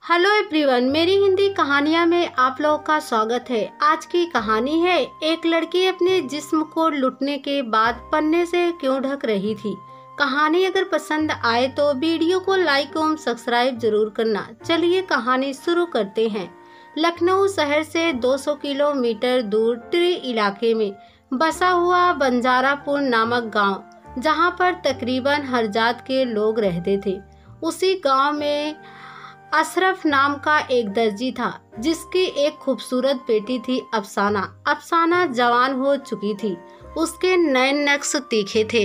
Hello everyone, मेरी हिंदी कहानियाँ में आप लोगों का स्वागत है। आज की कहानी है एक लड़की अपने जिस्म को लुटने के बाद पन्ने से क्यों ढक रही थी। कहानी अगर पसंद आए तो वीडियो को लाइक एवं सब्सक्राइब जरूर करना। चलिए कहानी शुरू करते हैं। लखनऊ शहर से 200 किलोमीटर दूर टिरी इलाके में बसा हुआ बंजारापुर नामक गांव, जहां पर तकरीबन हर जात के लोग रहते थे। उसी गांव में अशरफ नाम का एक दर्जी था, जिसकी एक खूबसूरत बेटी थी अफसाना। अफसाना जवान हो चुकी थी। उसके नैन नक्श तीखे थे।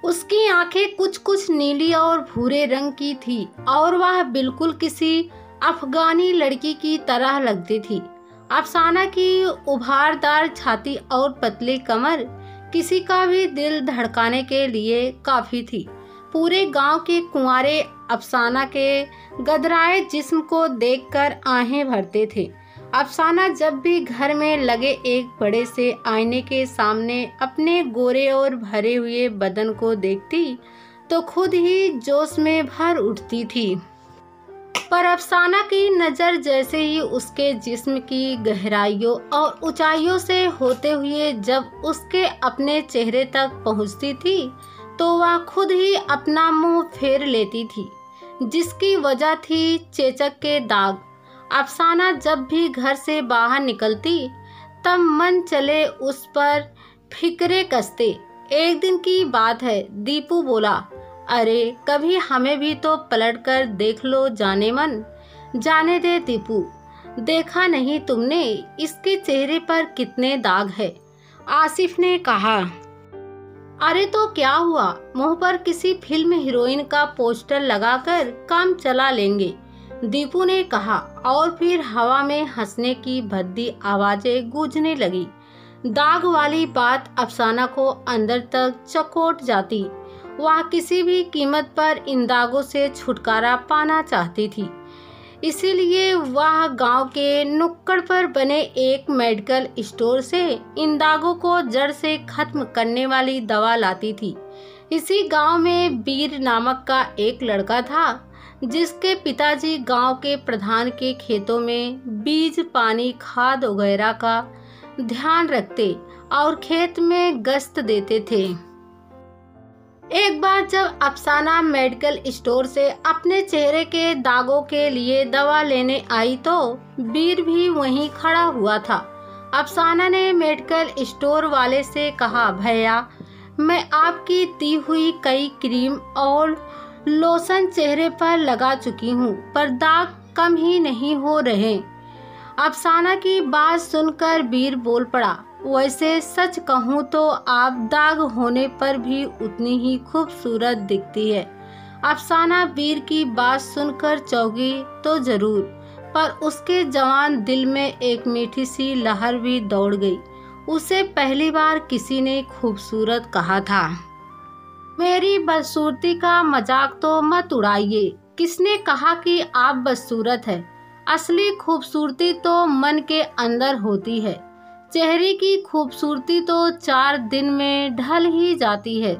उसकी आंखें कुछ कुछ नीली और भूरे रंग की थी और वह बिल्कुल किसी अफगानी लड़की की तरह लगती थी। अफसाना की उभारदार छाती और पतली कमर किसी का भी दिल धड़काने के लिए काफी थी। पूरे गांव के कुंवारे अफसाना के गदराए जिस्म को देखकर आहें भरते थे। अफसाना जब भी घर में लगे एक बड़े से आईने के सामने अपने गोरे और भरे हुए बदन को देखती तो खुद ही जोश में भर उठती थी। पर अफसाना की नज़र जैसे ही उसके जिस्म की गहराइयों और ऊंचाइयों से होते हुए जब उसके अपने चेहरे तक पहुंचती थी तो वह खुद ही अपना मुंह फेर लेती थी, जिसकी वजह थी चेचक के दाग। अफसाना जब भी घर से बाहर निकलती तब मन चले उस पर फिक्रे कसते। एक दिन की बात है, दीपू बोला, अरे कभी हमें भी तो पलट कर देख लो जाने मन। जाने दे दीपू, देखा नहीं तुमने इसके चेहरे पर कितने दाग है, आसिफ ने कहा। अरे तो क्या हुआ, मुंह पर किसी फिल्म हीरोइन का पोस्टर लगाकर काम चला लेंगे, दीपू ने कहा। और फिर हवा में हंसने की भद्दी आवाजें गूंजने लगी। दाग वाली बात अफसाना को अंदर तक चकोट जाती। वह किसी भी कीमत पर इन दागों से छुटकारा पाना चाहती थी। इसीलिए वह गांव के नुक्कड़ पर बने एक मेडिकल स्टोर से इन दागों को जड़ से खत्म करने वाली दवा लाती थी। इसी गांव में वीर नामक का एक लड़का था, जिसके पिताजी गांव के प्रधान के खेतों में बीज, पानी, खाद वगैरह का ध्यान रखते और खेत में गश्त देते थे। एक बार जब अफसाना मेडिकल स्टोर से अपने चेहरे के दागों के लिए दवा लेने आई तो वीर भी वहीं खड़ा हुआ था। अफसाना ने मेडिकल स्टोर वाले से कहा, भैया मैं आपकी दी हुई कई क्रीम और लोशन चेहरे पर लगा चुकी हूँ, पर दाग कम ही नहीं हो रहे। अफसाना की बात सुनकर वीर बोल पड़ा, वैसे सच कहूँ तो आप दाग होने पर भी उतनी ही खूबसूरत दिखती है। अफसाना वीर की बात सुनकर चौंकी तो जरूर, पर उसके जवान दिल में एक मीठी सी लहर भी दौड़ गई। उसे पहली बार किसी ने खूबसूरत कहा था। मेरी बदसूरती का मजाक तो मत उड़ाइए। किसने कहा कि आप बदसूरत है? असली खूबसूरती तो मन के अंदर होती है। चेहरे की खूबसूरती तो 4 दिन में ढल ही जाती है,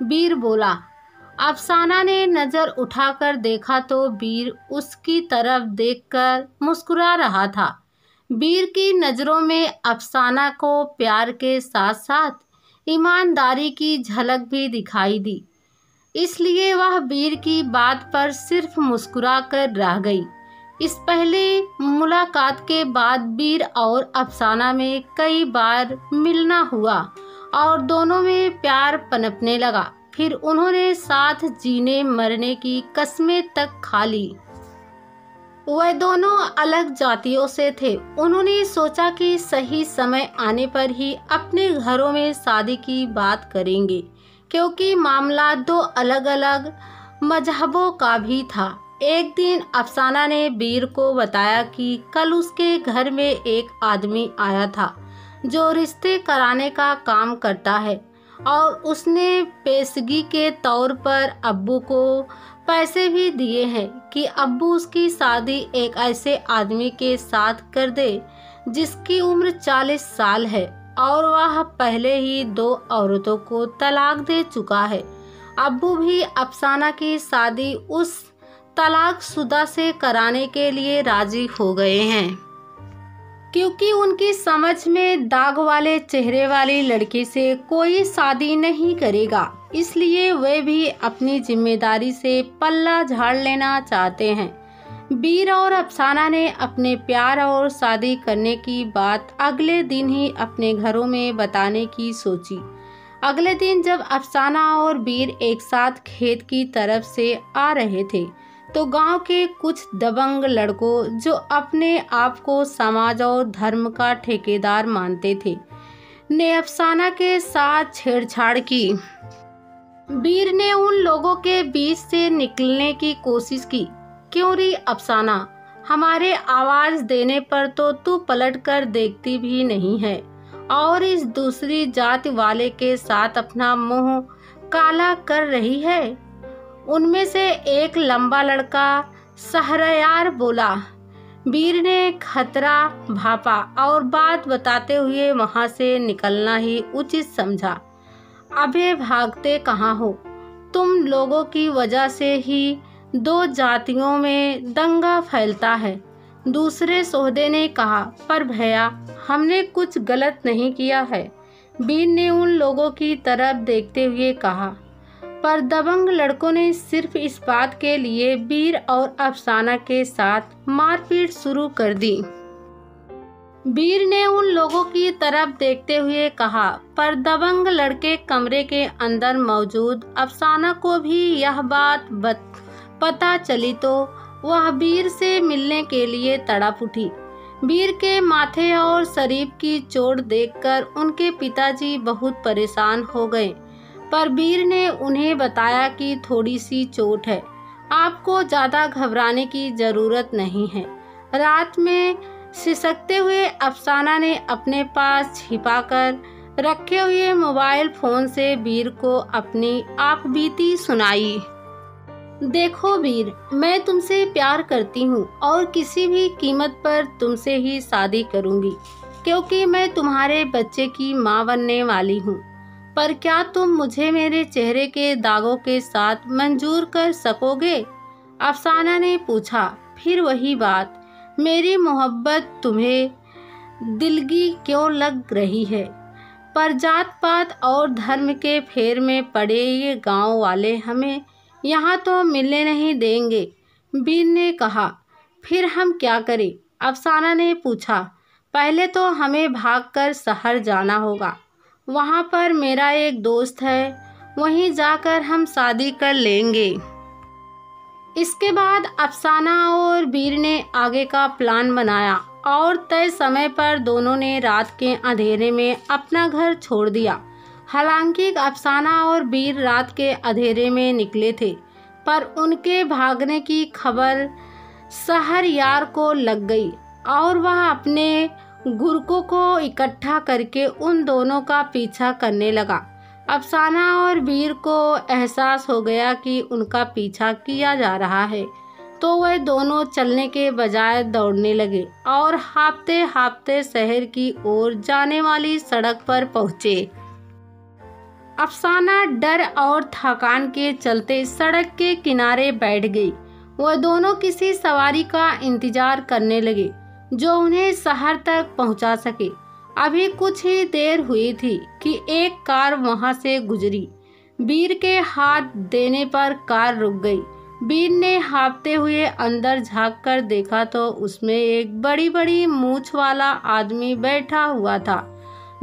वीर बोला। अफसाना ने नजर उठाकर देखा तो वीर उसकी तरफ देखकर मुस्कुरा रहा था। वीर की नजरों में अफसाना को प्यार के साथ साथ ईमानदारी की झलक भी दिखाई दी, इसलिए वह वीर की बात पर सिर्फ मुस्कुरा कर रह गई। इस पहले मुलाकात के बाद वीर और अफसाना में कई बार मिलना हुआ और दोनों में प्यार पनपने लगा। फिर उन्होंने साथ जीने मरने की कस्में तक खा ली। वह दोनों अलग जातियों से थे। उन्होंने सोचा कि सही समय आने पर ही अपने घरों में शादी की बात करेंगे, क्योंकि मामला 2 अलग अलग मजहबों का भी था। एक दिन अफसाना ने वीर को बताया कि कल उसके घर में एक आदमी आया था जो रिश्ते कराने का काम करता है, और उसने पेशगी के तौर पर अब्बू को पैसे भी दिए हैं कि अब्बू उसकी शादी एक ऐसे आदमी के साथ कर दे जिसकी उम्र 40 साल है और वह पहले ही 2 औरतों को तलाक दे चुका है। अब्बू भी अफसाना की शादी उस तलाकशुदा से कराने के लिए राजी हो गए हैं, क्योंकि उनकी समझ में दाग वाले चेहरे वाली लड़की से कोई शादी नहीं करेगा। इसलिए वे भी अपनी जिम्मेदारी से पल्ला झाड़ लेना चाहते हैं। वीर और अफसाना ने अपने प्यार और शादी करने की बात अगले दिन ही अपने घरों में बताने की सोची। अगले दिन जब अफसाना और वीर एक साथ खेत की तरफ से आ रहे थे, तो गांव के कुछ दबंग लड़कों, जो अपने आप को समाज और धर्म का ठेकेदार मानते थे, ने अफसाना के साथ छेड़छाड़ की। वीर ने उन लोगों के बीच से निकलने की कोशिश की। क्यों री अफसाना, हमारे आवाज देने पर तो तू पलट कर देखती भी नहीं है और इस दूसरी जाति वाले के साथ अपना मुंह काला कर रही है। उनमें से एक लंबा लड़का सहरयार बोला। वीर ने खतरा भापा और बात बताते हुए वहां से निकलना ही उचित समझा। अबे भागते कहाँ हो? तुम लोगों की वजह से ही दो जातियों में दंगा फैलता है। दूसरे सोहदे ने कहा, पर भैया हमने कुछ गलत नहीं किया है। वीर ने उन लोगों की तरफ देखते हुए कहा। पर दबंग लड़कों ने सिर्फ इस बात के लिए वीर और अफसाना के साथ मारपीट शुरू कर दी। वीर ने उन लोगों की तरफ देखते हुए कहा, पर दबंग लड़के कमरे के अंदर मौजूद अफसाना को भी यह बात पता चली तो वह वीर से मिलने के लिए तड़प उठी। वीर के माथे और शरीर की चोट देखकर उनके पिताजी बहुत परेशान हो गए, पर वीर ने उन्हें बताया कि थोड़ी सी चोट है, आपको ज़्यादा घबराने की ज़रूरत नहीं है। रात में सिसकते हुए अफसाना ने अपने पास छिपाकर रखे हुए मोबाइल फ़ोन से वीर को अपनी आपबीती सुनाई। देखो वीर, मैं तुमसे प्यार करती हूँ और किसी भी कीमत पर तुमसे ही शादी करूँगी, क्योंकि मैं तुम्हारे बच्चे की माँ बनने वाली हूँ। पर क्या तुम मुझे मेरे चेहरे के दागों के साथ मंजूर कर सकोगे? अफसाना ने पूछा। फिर वही बात, मेरी मोहब्बत तुम्हें दिलगी क्यों लग रही है? पर जात पात और धर्म के फेर में पड़े ये गांव वाले हमें यहाँ तो मिलने नहीं देंगे, वीर ने कहा। फिर हम क्या करें? अफसाना ने पूछा। पहले तो हमें भागकर शहर जाना होगा। वहाँ पर मेरा एक दोस्त है, वहीं जाकर हम शादी कर लेंगे। इसके बाद अफसाना और वीर ने आगे का प्लान बनाया और तय समय पर दोनों ने रात के अंधेरे में अपना घर छोड़ दिया। हालांकि अफसाना और वीर रात के अंधेरे में निकले थे, पर उनके भागने की खबर सहरयार को लग गई और वह अपने गुरकों को इकट्ठा करके उन दोनों का पीछा करने लगा। अफसाना और वीर को एहसास हो गया कि उनका पीछा किया जा रहा है, तो वे दोनों चलने के बजाय दौड़ने लगे और हाँफते हाँफते शहर की ओर जाने वाली सड़क पर पहुँचे। अफसाना डर और थकान के चलते सड़क के किनारे बैठ गई। वह दोनों किसी सवारी का इंतजार करने लगे जो उन्हें शहर तक पहुंचा सके। अभी कुछ ही देर हुई थी कि एक कार वहां से गुजरी। वीर के हाथ देने पर कार रुक गई। वीर ने हाँफते हुए अंदर झांककर देखा तो उसमें एक बड़ी बड़ी मूंछ वाला आदमी बैठा हुआ था,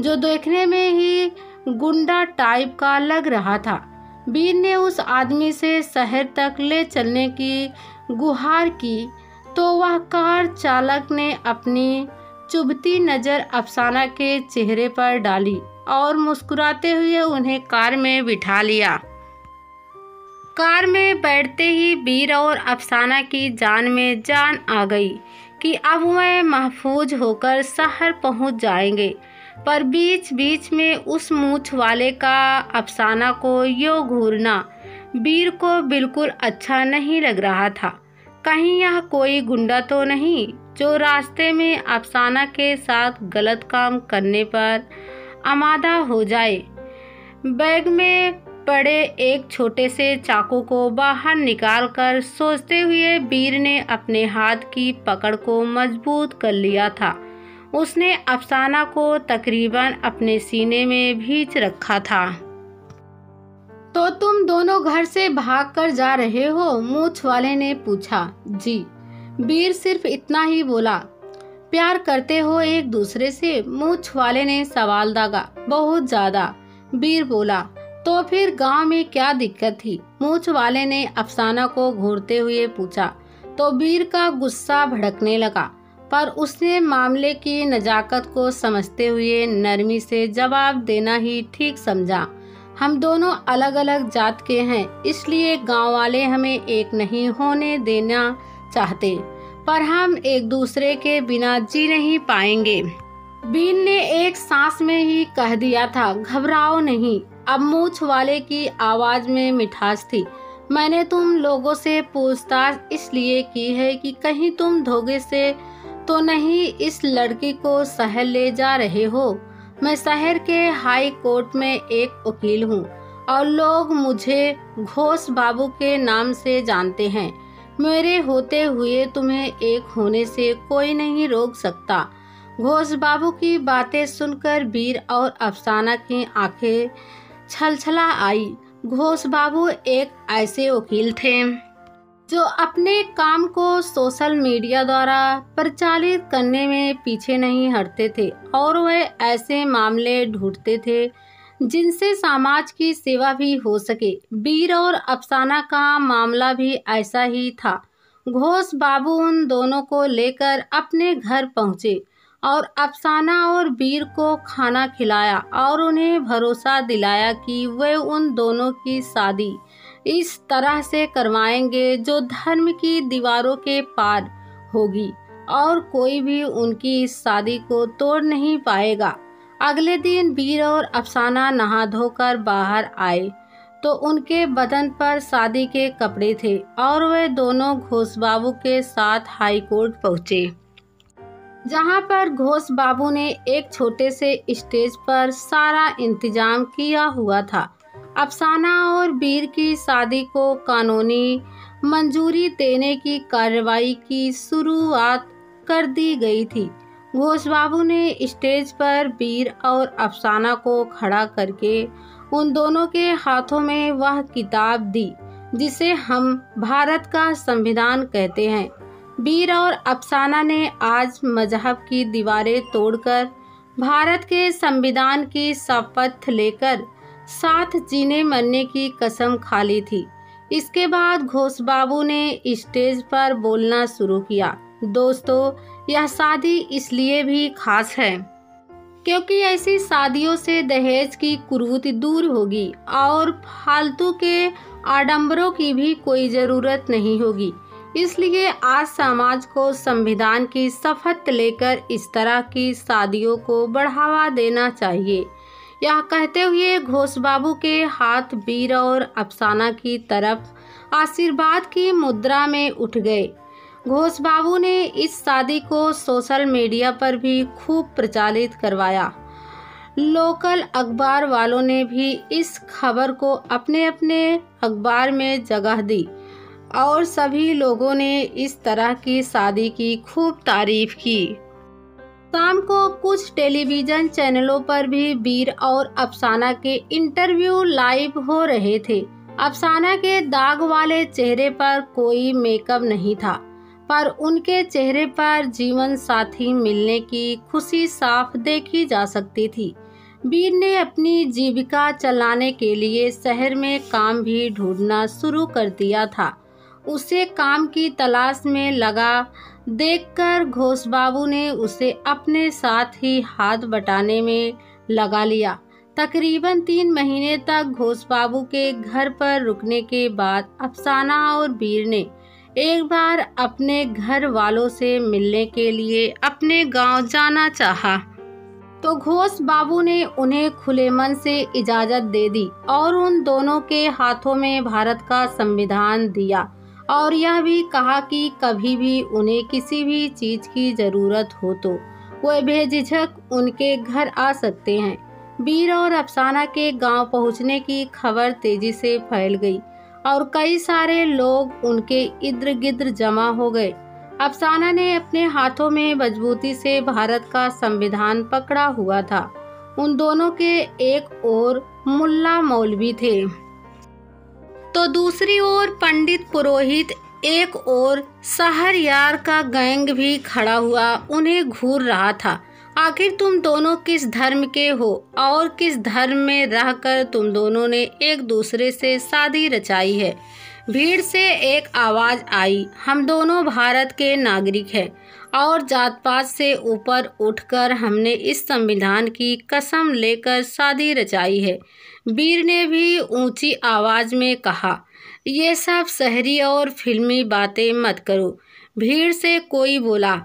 जो देखने में ही गुंडा टाइप का लग रहा था। वीर ने उस आदमी से शहर तक ले चलने की गुहार की तो वह कार चालक ने अपनी चुभती नज़र अफसाना के चेहरे पर डाली और मुस्कुराते हुए उन्हें कार में बिठा लिया। कार में बैठते ही वीर और अफसाना की जान में जान आ गई कि अब वह महफूज होकर शहर पहुंच जाएंगे। पर बीच बीच में उस मूंछ वाले का अफसाना को यो घूरना वीर को बिल्कुल अच्छा नहीं लग रहा था। कहीं यह कोई गुंडा तो नहीं जो रास्ते में अफसाना के साथ गलत काम करने पर आमादा हो जाए। बैग में पड़े एक छोटे से चाकू को बाहर निकालकर सोचते हुए वीर ने अपने हाथ की पकड़ को मजबूत कर लिया था। उसने अफसाना को तकरीबन अपने सीने में भींच रखा था। तो तुम दोनों घर से भागकर जा रहे हो? मूंछ वाले ने पूछा। जी। वीर सिर्फ इतना ही बोला। प्यार करते हो एक दूसरे से? मूंछ वाले ने सवाल दागा। बहुत ज्यादा, वीर बोला। तो फिर गांव में क्या दिक्कत थी? मूंछ वाले ने अफसाना को घूरते हुए पूछा। तो वीर का गुस्सा भड़कने लगा, पर उसने मामले की नजाकत को समझते हुए नरमी से जवाब देना ही ठीक समझा। हम दोनों अलग अलग जात के हैं, इसलिए गांव वाले हमें एक नहीं होने देना चाहते, पर हम एक दूसरे के बिना जी नहीं पाएंगे। वीर ने एक सांस में ही कह दिया था, घबराओ नहीं। अब मूंछ वाले की आवाज में मिठास थी। मैंने तुम लोगों से पूछताछ इसलिए की है कि कहीं तुम धोखे से तो नहीं इस लड़की को शहर ले जा रहे हो। मैं शहर के हाई कोर्ट में एक वकील हूँ और लोग मुझे घोष बाबू के नाम से जानते हैं। मेरे होते हुए तुम्हें एक होने से कोई नहीं रोक सकता। घोष बाबू की बातें सुनकर वीर और अफसाना की आंखें छलछला आई। घोष बाबू एक ऐसे वकील थे जो अपने काम को सोशल मीडिया द्वारा प्रचारित करने में पीछे नहीं हटते थे और वे ऐसे मामले ढूंढते थे जिनसे समाज की सेवा भी हो सके। वीर और अफसाना का मामला भी ऐसा ही था। घोष बाबू उन दोनों को लेकर अपने घर पहुंचे और अफसाना और वीर को खाना खिलाया और उन्हें भरोसा दिलाया कि वे उन दोनों की शादी इस तरह से करवाएंगे जो धर्म की दीवारों के पार होगी और कोई भी उनकी इस शादी को तोड़ नहीं पाएगा। अगले दिन वीर और अफसाना नहा धोकर बाहर आए तो उनके बदन पर शादी के कपड़े थे और वे दोनों घोष बाबू के साथ हाई कोर्ट पहुंचे, जहां पर घोष बाबू ने एक छोटे से स्टेज पर सारा इंतजाम किया हुआ था। अफसाना और वीर की शादी को कानूनी मंजूरी देने की कार्रवाई की शुरुआत कर दी गई थी। घोष बाबू ने स्टेज पर वीर और अफसाना को खड़ा करके उन दोनों के हाथों में वह किताब दी जिसे हम भारत का संविधान कहते हैं। वीर और अफसाना ने आज मजहब की दीवारें तोड़कर भारत के संविधान की शपथ लेकर साथ जीने मरने की कसम खा ली थी। इसके बाद घोष बाबू ने स्टेज पर बोलना शुरू किया। दोस्तों, यह शादी इसलिए भी खास है क्योंकि ऐसी शादियों से दहेज की कुरीति दूर होगी और फालतू के आडंबरों की भी कोई जरूरत नहीं होगी। इसलिए आज समाज को संविधान की शपथ लेकर इस तरह की शादियों को बढ़ावा देना चाहिए। यह कहते हुए घोष बाबू के हाथ वीर और अफसाना की तरफ आशीर्वाद की मुद्रा में उठ गए। घोष बाबू ने इस शादी को सोशल मीडिया पर भी खूब प्रचारित करवाया। लोकल अखबार वालों ने भी इस खबर को अपने अपने अखबार में जगह दी और सभी लोगों ने इस तरह की शादी की खूब तारीफ की। शाम को कुछ टेलीविजन चैनलों पर भी वीर और अफसाना के इंटरव्यू लाइव हो रहे थे। अफसाना के दाग वाले चेहरे पर कोई मेकअप नहीं था, पर उनके चेहरे पर जीवन साथी मिलने की खुशी साफ देखी जा सकती थी। वीर ने अपनी जीविका चलाने के लिए शहर में काम भी ढूंढना शुरू कर दिया था। उसे काम की तलाश में लगा देखकर घोष बाबू ने उसे अपने साथ ही हाथ बटाने में लगा लिया। तकरीबन 3 महीने तक घोष बाबू के घर पर रुकने के बाद अफसाना और वीर ने एक बार अपने घर वालों से मिलने के लिए अपने गांव जाना चाहा, तो घोष बाबू ने उन्हें खुले मन से इजाजत दे दी और उन दोनों के हाथों में भारत का संविधान दिया और यह भी कहा कि कभी भी उन्हें किसी भी चीज की जरूरत हो तो वे बेझिझक उनके घर आ सकते हैं। वीर और अफसाना के गांव पहुंचने की खबर तेजी से फैल गई और कई सारे लोग उनके इर्द गिर्द जमा हो गए। अफसाना ने अपने हाथों में मजबूती से भारत का संविधान पकड़ा हुआ था। उन दोनों के एक ओर मुल्ला मौलवी थे तो दूसरी ओर पंडित पुरोहित, एक ओर शहरयार का गैंग भी खड़ा हुआ उन्हें घूर रहा था। आखिर तुम दोनों किस धर्म के हो और किस धर्म में रहकर तुम दोनों ने एक दूसरे से शादी रचाई है? भीड़ से एक आवाज आई, हम दोनों भारत के नागरिक हैं और जात पात से ऊपर उठकर हमने इस संविधान की कसम लेकर शादी रचाई है। वीर ने भी ऊंची आवाज में कहा, ये सब शहरी और फिल्मी बातें मत करो। भीड़ से कोई बोला,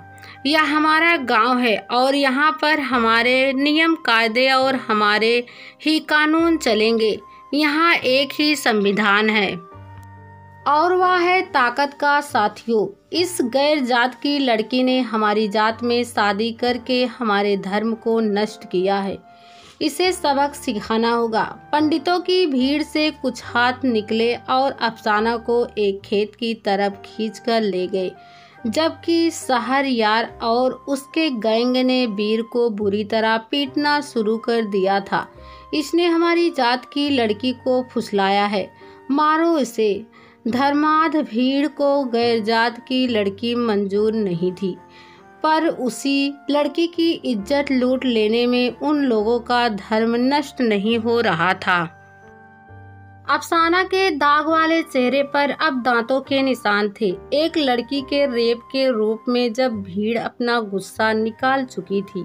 यह हमारा गांव है और यहाँ पर हमारे नियम कायदे और हमारे ही कानून चलेंगे। यहाँ एक ही संविधान है और वह है ताकत का। साथियों, इस गैर जात की लड़की ने हमारी जात में शादी करके हमारे धर्म को नष्ट किया है। इसे सबक सिखाना होगा। पंडितों की भीड़ से कुछ हाथ निकले और अफसाना को एक खेत की तरफ खींचकर ले गए, जबकि शहरयार और उसके गैंग ने वीर को बुरी तरह पीटना शुरू कर दिया था। इसने हमारी जात की लड़की को फुसलाया है, मारो इसे। धर्माध भीड़ को गैर जात की लड़की मंजूर नहीं थी, पर उसी लड़की की इज्जत लूट लेने में उन लोगों का धर्म नष्ट नहीं हो रहा था। अफसाना के दाग वाले चेहरे पर अब दांतों के निशान थे। एक लड़की के रेप के रूप में जब भीड़ अपना गुस्सा निकाल चुकी थी,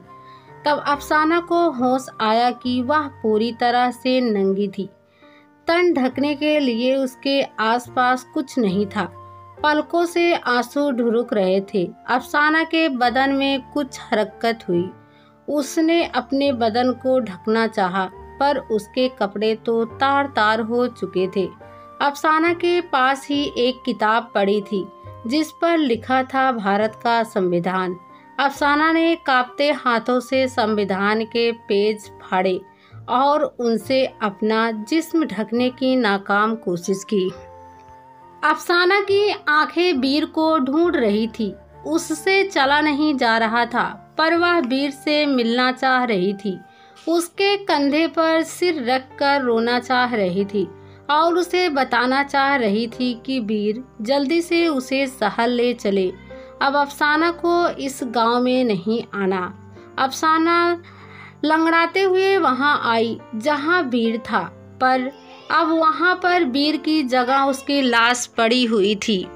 तब अफसाना को होश आया कि वह पूरी तरह से नंगी थी। तन ढकने के लिए उसके आसपास कुछ नहीं था। पलकों से आंसू ढुरुक रहे थे। अफसाना के बदन में कुछ हरकत हुई। उसने अपने बदन को ढकना चाहा, पर उसके कपड़े तो तार तार हो चुके थे। अफसाना के पास ही एक किताब पड़ी थी जिस पर लिखा था भारत का संविधान। अफसाना ने कांपते हाथों से संविधान के पेज फाड़े और उनसे अपना जिस्म ढकने की नाकाम कोशिश की। अफसाना की आंखें वीर को ढूंढ रही थी। उससे चला नहीं जा रहा था, पर वह वीर से मिलना चाह रही थी। उसके कंधे पर सिर रखकर रोना चाह रही थी और उसे बताना चाह रही थी कि वीर जल्दी से उसे शहर ले चले। अब अफसाना को इस गांव में नहीं आना। अफसाना लंगड़ाते हुए वहां आई जहां वीर था, पर अब वहां पर वीर की जगह उसकी लाश पड़ी हुई थी।